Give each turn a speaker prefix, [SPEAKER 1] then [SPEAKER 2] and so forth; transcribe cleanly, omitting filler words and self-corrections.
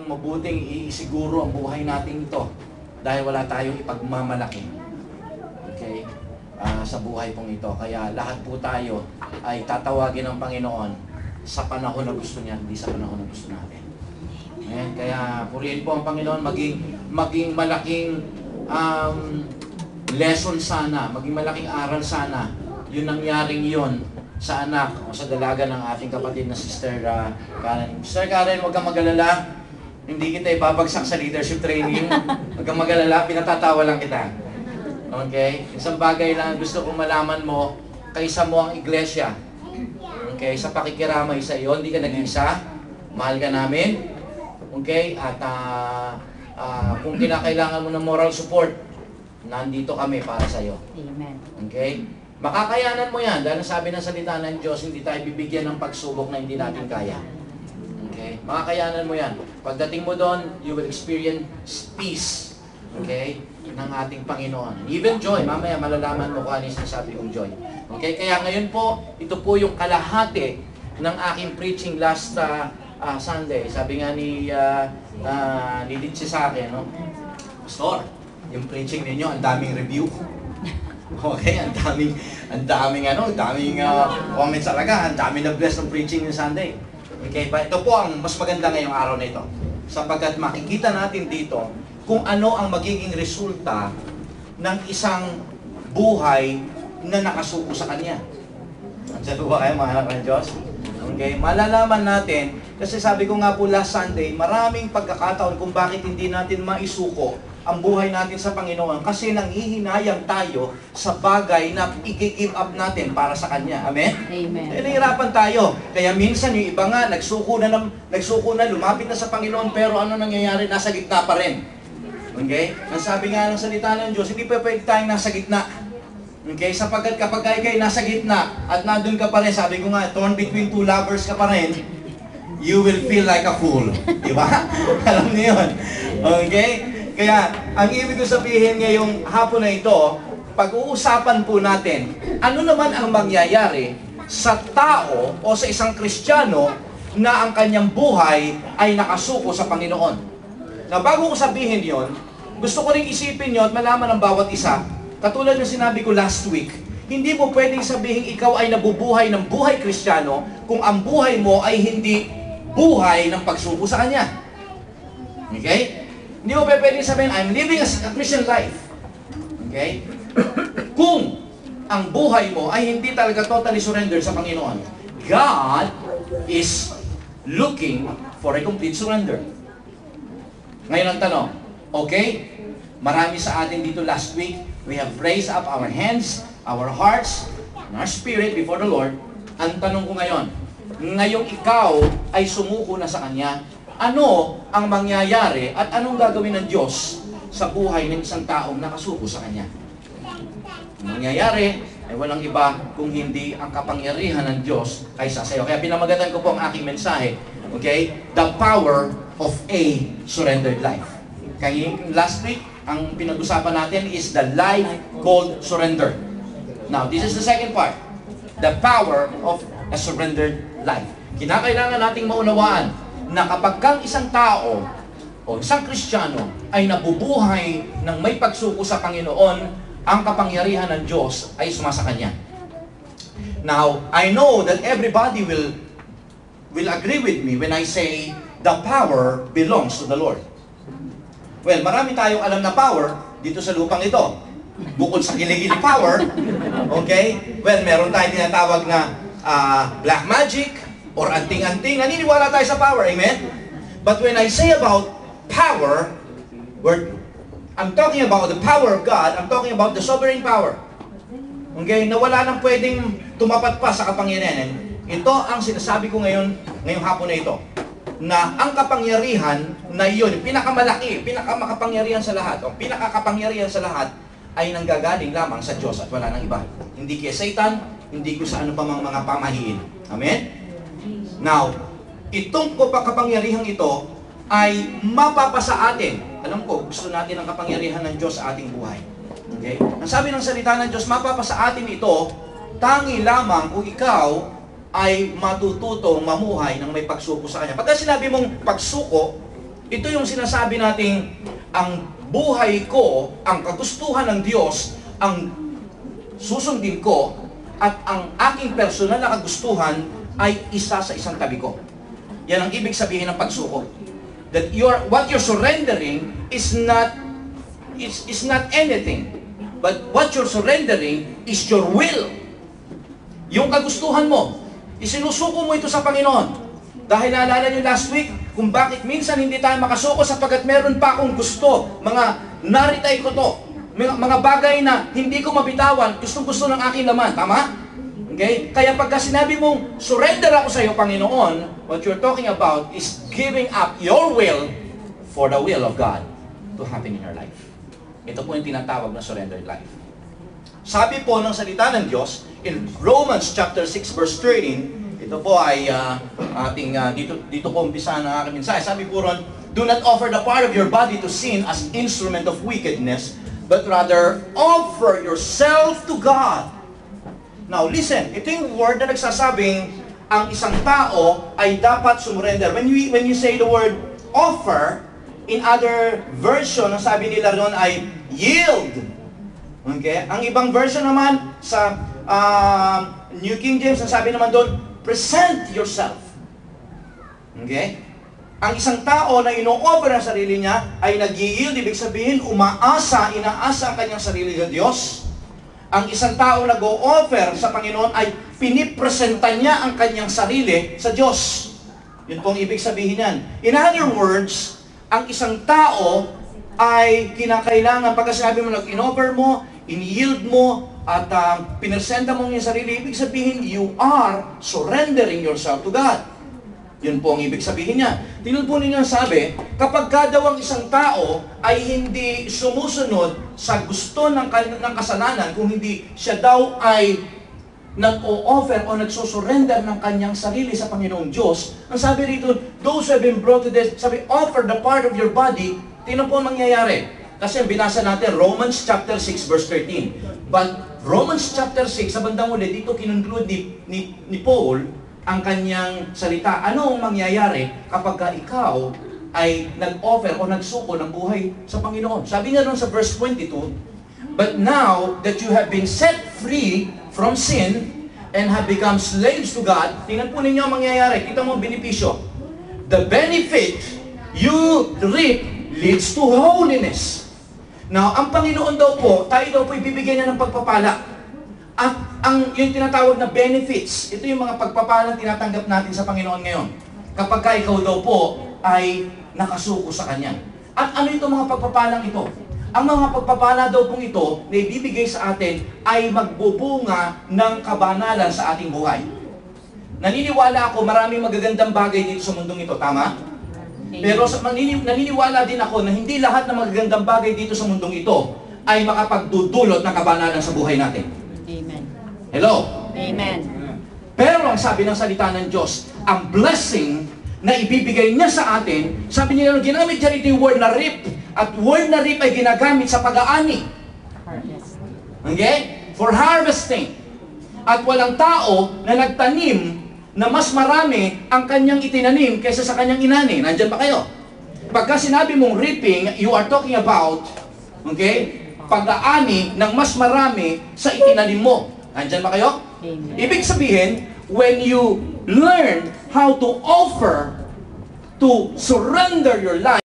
[SPEAKER 1] mabuting isiguro ang buhay natin ito dahil wala tayong ipagmamalaki. Okay? Sa buhay pong ito. Kaya lahat po tayo ay tatawagin ng Panginoon sa panahon na gusto niya, hindi sa panahon na gusto natin. Amen? Kaya purihin po ang Panginoon, maging malaking lesson sana, maging malaking aral sana yung nangyaring yun sa anak o sa dalaga ng ating kapatid na Sister Karen. Sister Karen, huwag kang mag-alala. Hindi kita ibabagsak sa leadership training. Huwag kang mag-alala, pinatatawa lang kita. Okay? Isang bagay lang gusto kong malaman mo, kaysa mo ang iglesia. Okay? Sa pakikiramay sa iyo, hindi ka nag-isa. Mahal ka namin. Okay? At kung kinakailangan mo ng moral support, nandito kami para sa iyo.
[SPEAKER 2] Amen.
[SPEAKER 1] Okay? Makakayanan mo yan dahil sabi ng salita ng Diyos, hindi tayo bibigyan ng pagsubok na hindi natin kaya. Okay? Makakayanan mo yan. Pagdating mo doon, you will experience peace. Okay? Ng ating Panginoon. Even joy. Mamaya malalaman mo kung ano yung sinasabi kong joy. Okay? Kaya ngayon po, ito po yung kalahati ng aking preaching last Sunday. Sabi nga ni Liditsi sa akin, no? Pastor, yung preaching ninyo, ang daming review. Okay, ang daming comments talaga, ang daming na-bless ng preaching ng Sunday. Okay, but ito po ang mas maganda ngayong araw na ito. Sapagkat makikita natin dito kung ano ang magiging resulta ng isang buhay na nakasuko sa Kanya. Andiyan po ba kayo mga anak ng Diyos? Okay, malalaman natin, kasi sabi ko nga po last Sunday, maraming pagkakataon kung bakit hindi natin maisuko ang buhay natin sa Panginoon kasi nanghihinayang tayo sa bagay na i-give up natin para sa Kanya. Amen?
[SPEAKER 2] Amen.
[SPEAKER 1] Nahihirapan tayo. Kaya minsan yung iba nga, nagsuko na, lumapit na sa Panginoon, pero ano nangyayari? Nasa gitna pa rin. Okay? Ang sabi nga ng salita ng Diyos, hindi pa pwede tayong nasa gitna. Okay? Sapagkat kapag kayo nasa gitna at nandun ka pa rin, sabi ko nga, torn between two lovers ka pa rin, you will feel like a fool. Di ba? Alam niyo yun. Okay? Kaya, ang ibig ko sabihin ngayong hapon na ito, pag-uusapan po natin, ano naman ang mangyayari sa tao o sa isang Kristiyano na ang kanyang buhay ay nakasuko sa Panginoon. Na bago ko sabihin yon, gusto ko rin isipin yon at malaman ng bawat isa, katulad ng sinabi ko last week, hindi mo pwedeng sabihin ikaw ay nabubuhay ng buhay Kristiyano kung ang buhay mo ay hindi buhay ng pagsuko sa Kanya. Okay? Hindi mo pwedeng sabihin, I'm living a Christian life. Okay? Kung ang buhay mo ay hindi talaga totally surrendered sa Panginoon, God is looking for a complete surrender. Ngayon ang tanong, okay? Marami sa atin dito last week, we have raised up our hands, our hearts, and our spirit before the Lord. Ang tanong ko ngayon, ngayong ikaw ay sumuko na sa Kanya, ano ang mangyayari at anong gagawin ng Diyos sa buhay ng isang taong nakasuko sa Kanya? Ang mangyayari ay walang iba kung hindi ang kapangyarihan ng Diyos ay sasayo. Kaya pinamagatan ko po ang aking mensahe, okay? The power of a surrendered life. Kaya last week, ang pinag-usapan natin is the life called surrender. Now, this is the second part. The power of a surrendered life. Kinakailangan nating maunawaan na kapag kang isang tao o isang Kristiyano ay nabubuhay ng may pagsuko sa Panginoon, ang kapangyarihan ng Diyos ay sumasa Kanya. Now, I know that everybody will agree with me when I say the power belongs to the Lord. Well, marami tayong alam na power dito sa lupang ito. Bukod sa kiligili power, okay? Well, meron tayong tinatawag na black magic or anting-anting. Naniniwala tayo sa power, amen? But when I say about power, I'm talking about the power of God, I'm talking about the sovereign power. Okay? Na wala nang pwedeng tumapat pa sa kapangyarihan. Ito ang sinasabi ko ngayong hapon na ito. Na ang kapangyarihan na iyon, pinakamalaki, pinakamakapangyarihan sa lahat, o pinakakapangyarihan sa lahat, ay nanggagaling lamang sa Diyos at wala nang iba. Hindi kay Satan, hindi ko sa ano pa mga pamahiin. Amen? Now, itong kapangyarihang ito ay mapapasa atin. Alam ko, gusto natin ang kapangyarihan ng Diyos sa ating buhay. Okay? Ang sabi ng salita ng Diyos, mapapasa atin ito, tangi lamang kung ikaw ay matututong mamuhay ng may pagsuko sa Kanya. Pagka sinabi mong pagsuko, Ito yung sinasabi nating ang buhay ko, ang kagustuhan ng Diyos, ang susundin ko, at ang aking personal na kagustuhan ay isa sa isang tabi ko. Yan ang ibig sabihin ng pagsuko. That what you're surrendering is not anything. But what you're surrendering is your will. Yung kagustuhan mo, isinusuko mo ito sa Panginoon. Dahil naalala nyo last week, kung bakit minsan hindi tayo makasuko sapagkat meron pa akong gusto, mga naritay ko to, mga bagay na hindi ko mabitawan, gustong-gusto ng aking laman. Tama? Okay? Kaya pagka sinabi mong, surrender ako sa iyo, Panginoon, what you're talking about is giving up your will for the will of God to happen in your life. Ito po yung tinatawag na surrendered life. Sabi po ng salita ng Diyos, in Romans chapter 6 verse 13, ito po ay dito po umpisa ng aking mensahe. Sabi po ron, do not offer the part of your body to sin as instrument of wickedness, but rather offer yourself to God. Now listen, ito yung word na nagsasabing ang isang tao ay dapat sumurrender. When you say the word offer, in other version, ang sabi nila ron ay yield. Okay? Ang ibang version naman sa New King James, ang sabi naman doon, present yourself. Okay? Ang isang tao na ino-offer ang sarili niya ay nag-yield, ibig sabihin, inaasa ang kanyang sarili sa Diyos. Ang isang tao na nag-o-offer sa Panginoon ay pinipresenta niya ang kanyang sarili sa Diyos. Yun pong ibig sabihin yan. In other words, ang isang tao ay kinakailangan, pagka sinabi mo, nag-in-offer mo, in-yield mo, at pinesenta mo yung sarili, ibig sabihin, you are surrendering yourself to God. Yun po ang ibig sabihin niya. Tingnan po ninyo ang sabi, kapag daw ang isang tao ay hindi sumusunod sa gusto ng kasalanan, kung hindi siya daw ay nag-o-offer o nagsusurrender ng kanyang sarili sa Panginoong Diyos, ang sabi rito, those who have been brought to death, sabi, offer the part of your body, tingnan po ang mangyayari. Kasi binasa natin, Romans chapter 6 verse 13. But Romans chapter 6, sa bandang uli, dito kinunclude ni Paul ang kanyang salita. Ano ang mangyayari kapag ikaw ay nag-offer o nagsuko ng buhay sa Panginoon? Sabi niya doon sa verse 22, but now that you have been set free from sin and have become slaves to God, tingnan po ninyo ang mangyayari. Kita mo ang benepisyo. The benefit you reap leads to holiness. Now, ang Panginoon daw po, tayo daw po ibibigyan niya ng pagpapala. At yung tinatawag na benefits, ito yung mga pagpapala tinatanggap natin sa Panginoon ngayon. Kapag ikaw daw po ay nakasuko sa Kanya. At ano itong mga pagpapalang ito? Ang mga pagpapala daw pong ito na ibibigay sa atin ay magbubunga ng kabanalan sa ating buhay. Naniniwala ako maraming magagandang bagay dito sa mundong ito, tama? Pero naniniwala din ako na hindi lahat ng magagandang bagay dito sa mundong ito ay makapagdudulot ng kabanalan sa buhay natin.
[SPEAKER 2] Amen.
[SPEAKER 1] Hello?
[SPEAKER 2] Amen.
[SPEAKER 1] Pero ang sabi ng salita ng Diyos, ang blessing na ibibigay niya sa atin, sabi niya, ginamit niya rito yung word na reap. At word na reap ay ginagamit sa pag-aani.
[SPEAKER 2] Harvest.
[SPEAKER 1] Okay? For harvesting. At walang tao na nagtanim na mas marami ang kanyang itinanim kaysa sa kanyang inani. Nandyan ba kayo? Pagka sinabi mong reaping, you are talking about, okay, pag-aani ng mas marami sa itinanim mo. Nandyan ba kayo?
[SPEAKER 2] Amen.
[SPEAKER 1] Ibig sabihin, when you learn how to offer, to surrender your life,